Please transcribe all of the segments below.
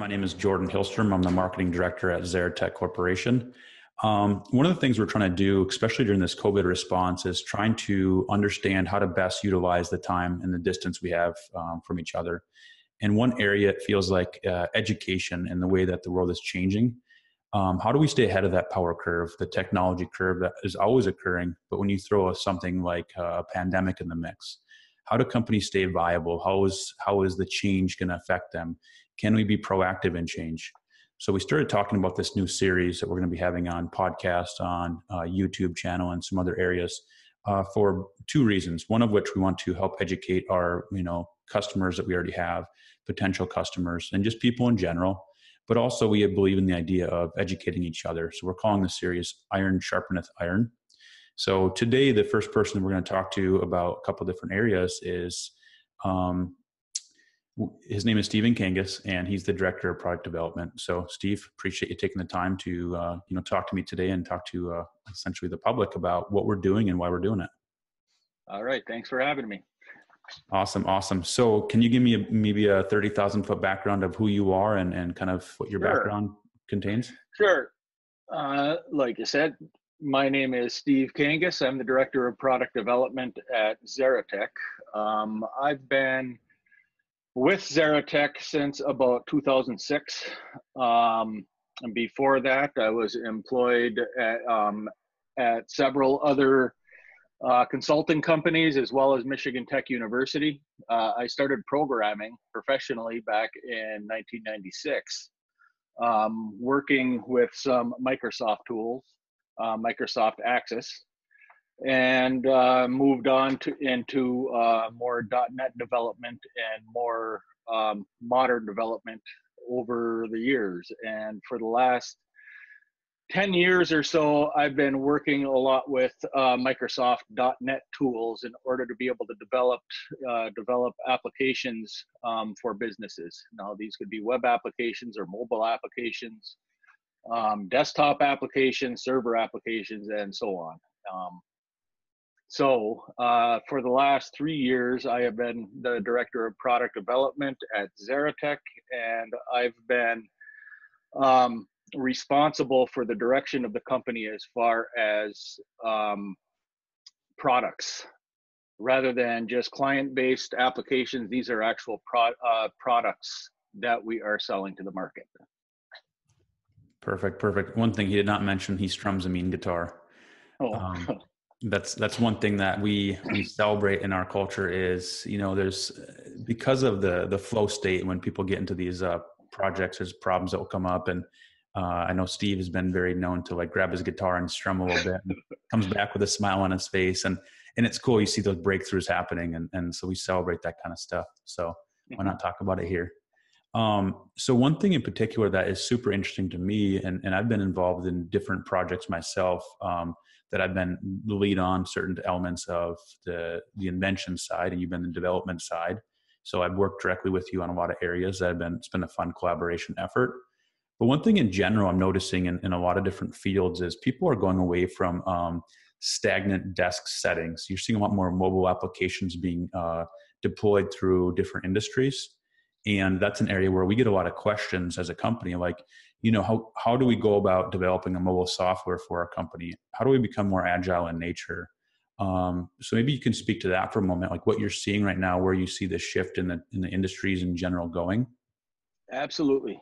My name is Jordan Hillstrom. I'm the marketing director at Zeratech Corporation. One of the things we're trying to do, especially during this COVID response, is trying to understand how to best utilize the time and the distance we have from each other. And one area it feels like education and the way that the world is changing. How do we stay ahead of that power curve, the technology curve that is always occurring? But when you throw something like a pandemic in the mix, how do companies stay viable? How is the change going to affect them? Can we be proactive in change? So we started talking about this new series that we're going to be having on podcast, on YouTube channel, and some other areas for two reasons. One of which we want to help educate our customers that we already have, potential customers, and just people in general. But also we believe in the idea of educating each other. So we're calling the series Iron Sharpeneth Iron. So today, the first person we're going to talk to about a couple of different areas is, his name is Stephen Kangas, and he's the director of product development. So Steve, appreciate you taking the time to, talk to me today and talk to essentially the public about what we're doing and why we're doing it. All right. Thanks for having me. Awesome. So can you give me maybe a 30,000 foot background of who you are and kind of what your background contains? Sure. Like you said, my name is Steve Kangas. I'm the director of product development at Zeratech. I've been with Zeratech since about 2006. And before that, I was employed at several other consulting companies, as well as Michigan Tech University. I started programming professionally back in 1996, working with some Microsoft tools, Microsoft Access, and moved on into more .NET development and more modern development over the years. And for the last 10 years or so, I've been working a lot with Microsoft .NET tools in order to be able to develop applications for businesses. Now, these could be web applications or mobile applications, desktop applications, server applications, and so on. So for the last 3 years, I have been the director of product development at Zeratech, and I've been responsible for the direction of the company as far as products. Rather than just client-based applications, these are actual products that we are selling to the market. Perfect. One thing he did not mention, he strums a mean guitar. That's one thing that we celebrate in our culture is, there's, because of the flow state, when people get into these projects, there's problems that will come up. And I know Steve has been very known to like grab his guitar and strum a little bit, and comes back with a smile on his face. And it's cool. You see those breakthroughs happening. And so we celebrate that kind of stuff. So why not talk about it here? So one thing in particular that is super interesting to me, and I've been involved in different projects myself, that I've been the lead on certain elements of the invention side, and you've been the development side. So I've worked directly with you on a lot of areas it's been a fun collaboration effort. But one thing in general I'm noticing in a lot of different fields is people are going away from stagnant desk settings. You're seeing a lot more mobile applications being deployed through different industries. And that's an area where we get a lot of questions as a company, like, how do we go about developing a mobile software for our company? How do we become more agile in nature? So maybe you can speak to that for a moment, like what you're seeing right now, where you see the shift in the industries in general going. Absolutely.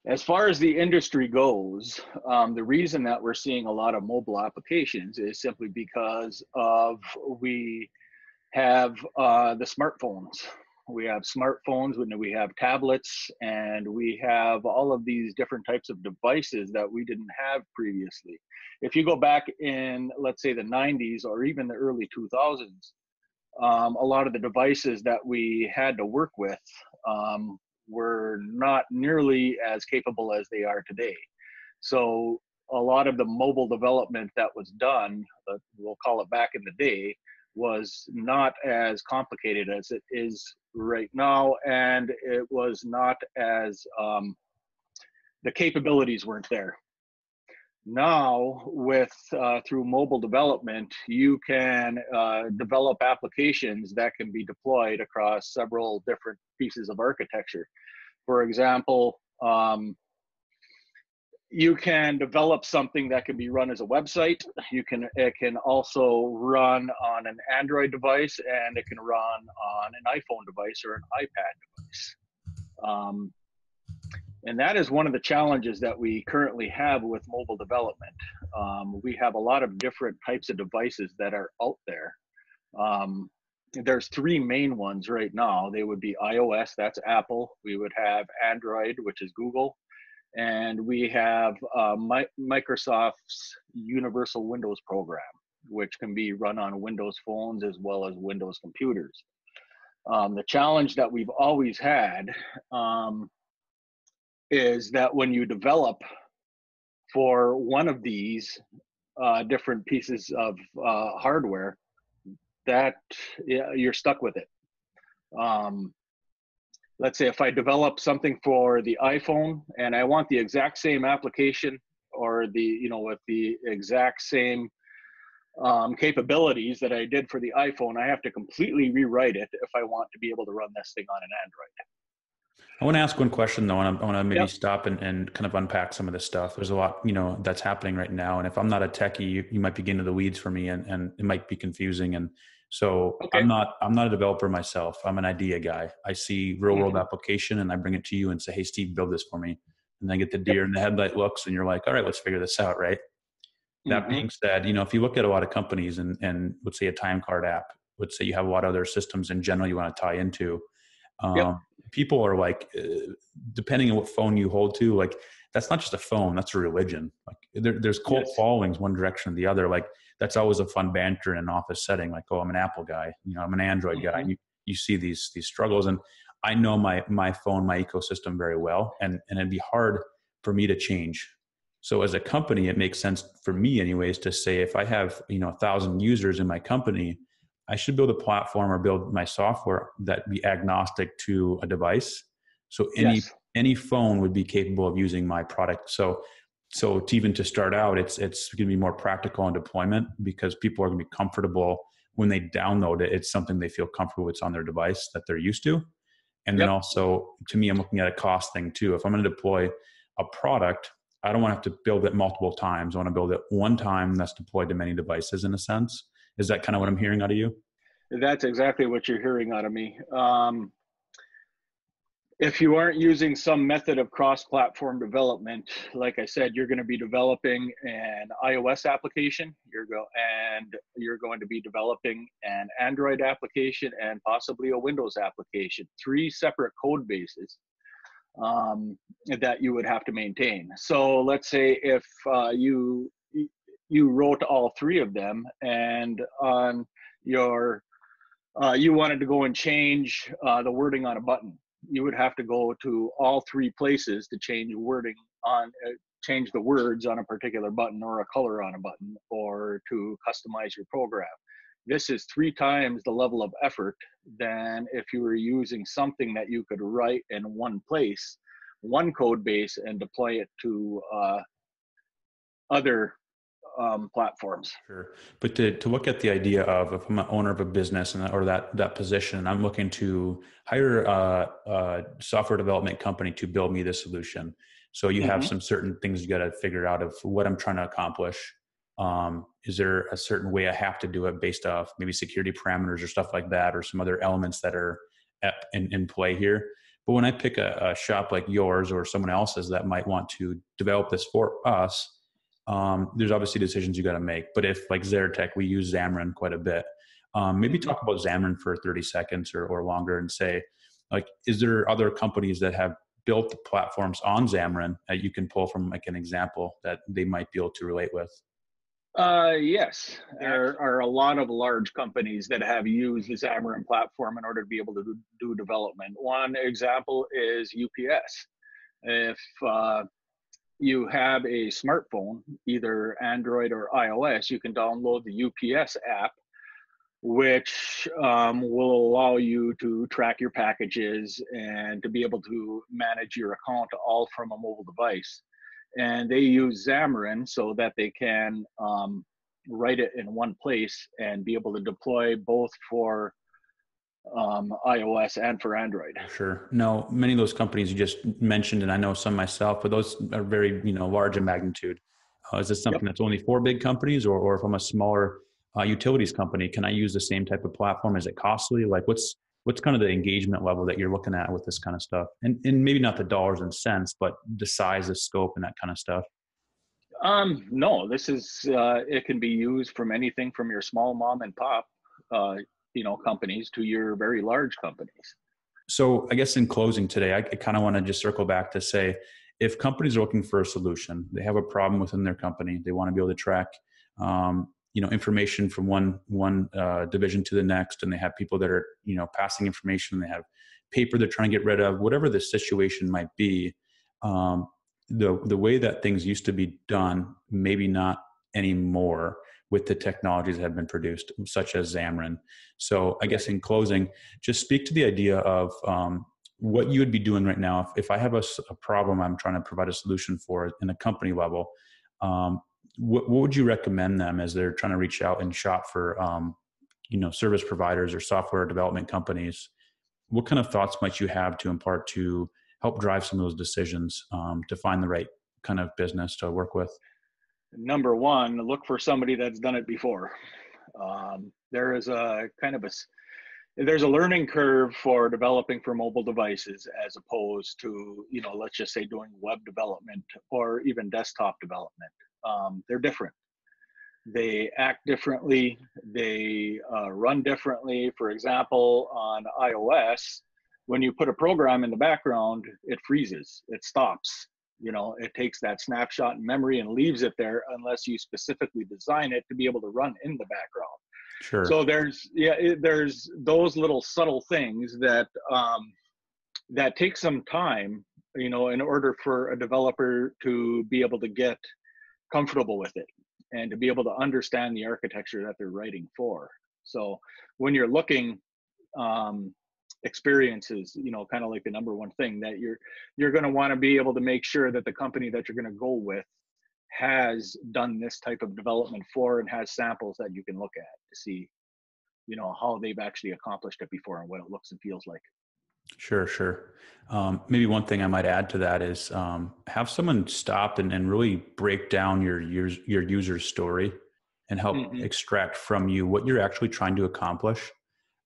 As far as the industry goes, the reason that we're seeing a lot of mobile applications is simply because we have the smartphones. We have smartphones, we have tablets, and we have all of these different types of devices that we didn't have previously. If you go back in, let's say, the 90s or even the early 2000s, a lot of the devices that we had to work with were not nearly as capable as they are today. So a lot of the mobile development that was done, we'll call it back in the day, was not as complicated as it is right now, and it was not as the capabilities weren't there. Now, with through mobile development, you can develop applications that can be deployed across several different pieces of architecture. For example, you can develop something that can be run as a website. It can also run on an Android device, and it can run on an iPhone device or an iPad device. And that is one of the challenges that we currently have with mobile development. We have a lot of different types of devices that are out there. There's three main ones right now. They would be iOS, that's Apple. We would have Android, which is Google. And we have Microsoft's Universal Windows program, which can be run on Windows phones as well as Windows computers. The challenge that we've always had is that when you develop for one of these different pieces of hardware, that you're stuck with it. Let's say if I develop something for the iPhone and I want the exact same application or with the exact same capabilities that I did for the iPhone, I have to completely rewrite it if I want to be able to run this thing on an Android. I want to ask one question though, and I want to maybe Yep. stop and kind of unpack some of this stuff. There's a lot, that's happening right now. And if I'm not a techie, you might be getting into the weeds for me and it might be confusing. And so Okay. I'm not a developer myself. I'm an idea guy. I see real world application and I bring it to you and say, hey, Steve, build this for me. And then I get the deer in the headlight looks and you're like, all right, let's figure this out. Right. That being said, if you look at a lot of companies and let's say a time card app, let's say you have a lot of other systems in general you want to tie into, people are like, depending on what phone you hold to, like, that's not just a phone, that's a religion. Like there's cult followings one direction or the other. Like that's always a fun banter in an office setting. Like, oh, I'm an Apple guy, I'm an Android guy. And you see these struggles. And I know my phone, my ecosystem very well. And it'd be hard for me to change. So as a company, it makes sense for me anyways, to say, if I have, 1,000 users in my company, I should build a platform or build my software that be agnostic to a device. So any phone would be capable of using my product. So to start out, it's going to be more practical in deployment because people are going to be comfortable when they download it. It's something they feel comfortable with on their device that they're used to. And then also, to me, I'm looking at a cost thing too. If I'm going to deploy a product, I don't want to have to build it multiple times. I want to build it one time that's deployed to many devices in a sense. Is that kind of what I'm hearing out of you? That's exactly what you're hearing out of me. If you aren't using some method of cross-platform development, like I said, you're going to be developing an iOS application, you're going to be developing an Android application and possibly a Windows application, 3 separate code bases that you would have to maintain. So let's say if you wrote all 3 of them, and on your you wanted to go and change the wording on a button, you would have to go to all 3 places to change wording change the words on a particular button, or a color on a button, or to customize your program. This is 3 times the level of effort than if you were using something that you could write in one place, one code base, and deploy it to other platforms. Sure. But to look at the idea of, if I'm an owner of a business or that position, I'm looking to hire a software development company to build me the solution. So you have some certain things you got to figure out of what I'm trying to accomplish. Is there a certain way I have to do it based off maybe security parameters or stuff like that, or some other elements that are in play here? But when I pick a shop like yours or someone else's that might want to develop this for us, there's obviously decisions you got to make. But if, like Zeratech, we use Xamarin quite a bit, maybe talk about Xamarin for 30 seconds or longer and say, like, is there other companies that have built the platforms on Xamarin that you can pull from, like, an example that they might be able to relate with? Yes, there are a lot of large companies that have used the Xamarin platform in order to be able to do development. One example is UPS. If you have a smartphone, either Android or iOS, you can download the UPS app, which will allow you to track your packages and to be able to manage your account all from a mobile device. And they use Xamarin so that they can write it in one place and be able to deploy both for iOS and for Android. Sure. No, many of those companies you just mentioned, and I know some myself, but those are very, large in magnitude. Is this Yep. something that's only for big companies, or if I'm a smaller utilities company, can I use the same type of platform? Is it costly? Like, what's kind of the engagement level that you're looking at with this kind of stuff? And maybe not the dollars and cents, but the size, the scope, and that kind of stuff. No, this is, it can be used from anything from your small mom and pop, uh, companies to your very large companies. So I guess in closing today, I kind of want to just circle back to say, if companies are looking for a solution, they have a problem within their company, they want to be able to track, information from one division to the next, and they have people that are, passing information. They have paper they're trying to get rid of, whatever the situation might be. Um, the way that things used to be done, maybe not anymore with the technologies that have been produced, such as Xamarin. So I guess in closing, just speak to the idea of what you would be doing right now if I have a problem I'm trying to provide a solution for in a company level. What would you recommend them as they're trying to reach out and shop for service providers or software development companies? What kind of thoughts might you have to impart to help drive some of those decisions to find the right kind of business to work with? Number one, look for somebody that's done it before. There is a kind of there's a learning curve for developing for mobile devices as opposed to, let's just say doing web development or even desktop development. They're different. They act differently. They run differently. For example, on iOS, when you put a program in the background, it freezes, it stops. It takes that snapshot in memory and leaves it there unless you specifically design it to be able to run in the background. Sure. So there's those little subtle things that that take some time, in order for a developer to be able to get comfortable with it and to be able to understand the architecture that they're writing for. So when you're looking, experiences, kind of like the number one thing that you're going to want to be able to make sure that the company that you're going to go with has done this type of development for and has samples that you can look at to see, how they've actually accomplished it before and what it looks and feels like. Sure, sure. Maybe one thing I might add to that is have someone stop and really break down your user's story and help extract from you what you're actually trying to accomplish.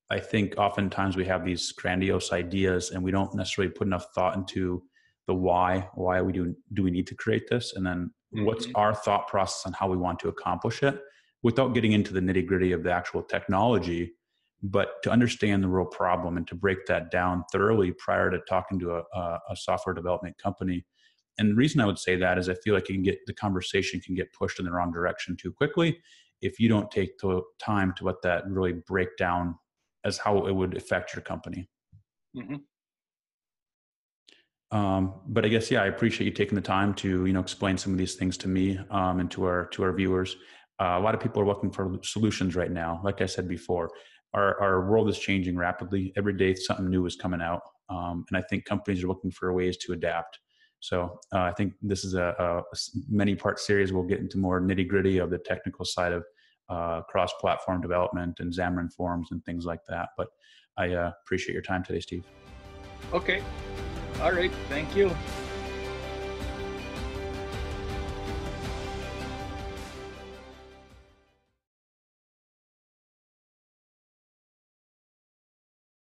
I think oftentimes we have these grandiose ideas and we don't necessarily put enough thought into the why. Why do we need to create this? And then what's our thought process on how we want to accomplish it without getting into the nitty gritty of the actual technology, but to understand the real problem and to break that down thoroughly prior to talking to a software development company. And the reason I would say that is I feel like the conversation can get pushed in the wrong direction too quickly if you don't take the time to let that really break down as how it would affect your company. But I guess, I appreciate you taking the time to, explain some of these things to me and to our viewers. A lot of people are looking for solutions right now. Like I said before, our world is changing rapidly. Every day something new is coming out. And I think companies are looking for ways to adapt. So I think this is a many-part series. We'll get into more nitty-gritty of the technical side of cross-platform development and Xamarin Forms and things like that. But I appreciate your time today, Steve. Okay. All right. Thank you.